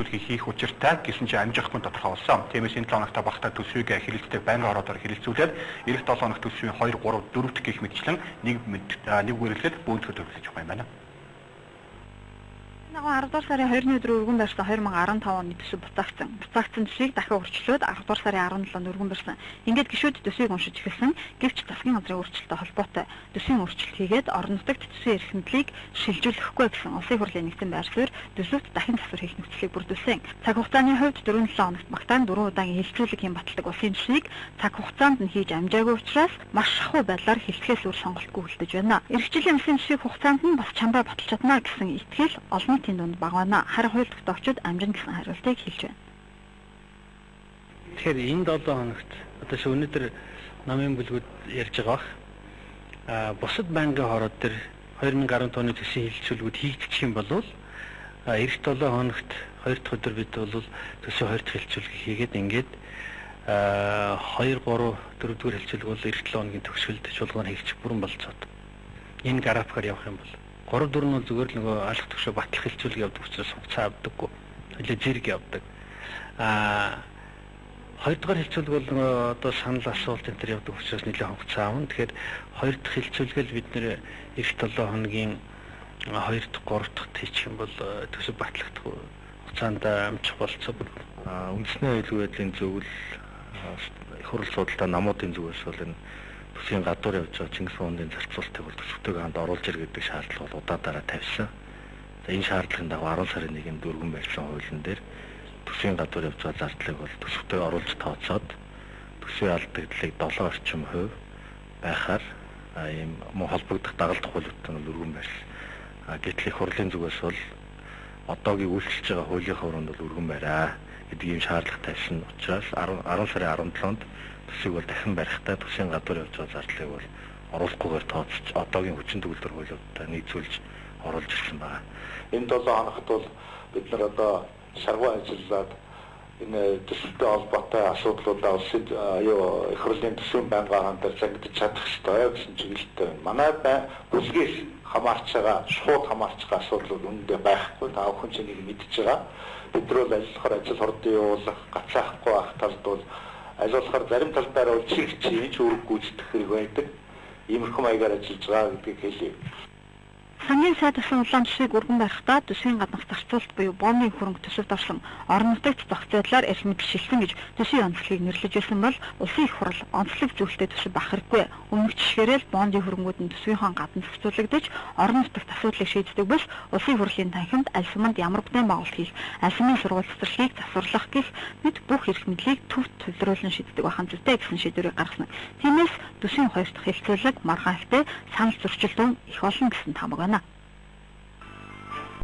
хийх учиртай гэсэн чинь амжихгүй тодорхойлсон. Тиймээс энэ 7 хоногт багтаа төсвийг хэлэлцдэг байнгын ороод хэлэлцүүлээд эх 7 хоногт төсвийн 2, 3, 4 дэх гих мэтчлэн нэг үргэлжлээд бүүнцөд төлөвлөж байгаа юм байна. Нэг 10 дугаар сарын 2-ны өдөр өргөн барьсан 2015 оны төсөв буцаагдсан. Буцаагдсан төсвийг дахин өөрчлөөд 10 дугаар сарын 17-нд өргөн барьсан. Ингээд гишүүд төсвийг уншиж эхэлсэн. Гэвч засгийн газрын өөрчлөлтөд холбоотой төсвийн өөрчлөлт хийгээд орон нутагт төсвийн эрхэмдлийг шилжүүлэхгүй гэсэн улсын хурлын нэгдсэн байр суурь төсөвт дахин засвар хийх нөхцөлийг бүрдүүлсэн. Цаг хугацааны хувьд 4-7 хоногт багтаан 4 удаагийн хэлэлцүүлэг хийм баталдаг улсын төсвийг цаг хугацаанд нь хийж амжаагүй учраас маш шахуу байдлаар хэлцгээс өөр сонголтгүй үлдэж байна. Ирэх жилийн улсын төсвийг хугацаанд нь бас чамдаа баталж чадна гэсэн итгэл олон нийтийн дунд бага байна. Харин хууль тогтоогчид амжин гэсэн хариултыг хэлж байна. Тэгэхээр энэ 7 хоногт одоо өнөөдөр намын бүлгүүд ярьж байгаа бах. Бусад байнгын хороод төр 2010 оны төсвийн хэлэлцүүлгүүд хийгдчих юм бол эх 7 хоногт 2 дахь өдөр бид бол төсвийн 2 дахь хэлэлцүүлгийг хийгээд ингээд 2, 3, 4 дугаар хэлэлцүүлэг бол эх 7 хоногийн төгсгөлд чуулган хийгдчих бүрэн болцоод. Энэ графикаар явах юм бол 3, 4 нь зүгээр л нөгөө алах төгшөө батлах хэлцүүлэг явдаг учраас хугацаа авдаггүй. Хөлөө зэрэг явдаг. 2 дахь хэлцүүлэг бол нөгөө одоо санал асуулт энэ төр явдаг учраас нэлээд хугацаа авна. Тэгэхээр 2 дахь хэлцүүлгээл бид нэр эх 7 хоногийн 2 дахь 3 дахь хийчих юм бол төсөв батлагдах хугацаанд амжих болцоо. Үндэсний аюулгүй байдлын зөвлөл их хурл судалтай намуудын зүгээс бол энэ төсвийн гадуур явж байгаа Чингис хааны зарцуулалтыг бол төсөвтэйг ханд оруулж ир гэдэг шаардлага бол удаа тавьсан. За энэ шаардлагын дагуу 10 сарын 1-нд дөрвөн барьсан хуулийн дээр төсвийн гадуур явж байгаа зардлыг бол төсөвтэйг оруулж тооцоод төсвийн алдагдлыг 7 орчим хувь байхаар ийм мөн холбогдох дагалдах хуулиудтай нь өргөн барьсан. Гэтэл их хурлын зүгээс бол одоогийн үйлчлж байгаа хуулийнхаа өрөөнд бол өргөн бариа гэдэг ийм шаардлага тавьсан учраас 10 сарын 17-нд төсвийг бол дахин барихтаа төсвийн гадуур явж байгаа зардлыг бол оруулахгүйгээр тооцож одоогийн хүчин төгөлдөр хуулиудтай нийцүүлж оруулж ирсэн байна. Энэ 7 хоногт бол бид нар одоо шаргуу ажиллаад энэ төсөвтэй холбоотой асуудлуудаа улсын их хурлын төсвийн байнгын хамтар зангидж чадах ёстой гэсэн чиглэлтэй байна. Манай бүлгээс хамаарч байгаа, шууд хамаарч байгаа асуудлууд үүндээ байхгүй. Та бүхэн ч энийг мэдж байгаа. Бид нар бол ажиллахаар ажил хурдан явуулах, гацаахгүй байх талд бол ажиллахаар зарим талдаараа чиг хийж үүрэг гүйцэтгэх хэрэг байдаг. Иймэрхүү маягаар ажиллаж байгаа гэдгийг хэлье. Сангийн сайд асан улаан төсвийг өргөн барихдаа төсвийн гаднах зарцуулалт буюу бомбын хөрөнгө төсөвт орсон орон нутагт зохицох байдлаар эрх мэдэл шилжсэн гэж төсвийн онцлогийг нэрлэж байсан бол улсын их хурл онцлог зүйлтэй төсөв бах хэрэггүй. Өмнөх жишгээрэл бондын хөрөнгүүд нь төсвийнхаа гадна зохицуулагдаж орон нутагт асуудлыг шийддэг бол улсын хурлын танхимд аль суманд ямар бүтээн байгуулалт хийх, аль сумын сургууль цэцэрлэгийг засварлах гэх мэт бүх эрх мэдлийг төвд төвлөрүүлэн шийддэг байхan зүйтэй гэсэн шийдвэрийг гаргасан. Тиймээс төсвийн 2 дахь хэлцүүлэг маргаантай санал зөрчилдөөн их олон гэсэн тамга байна.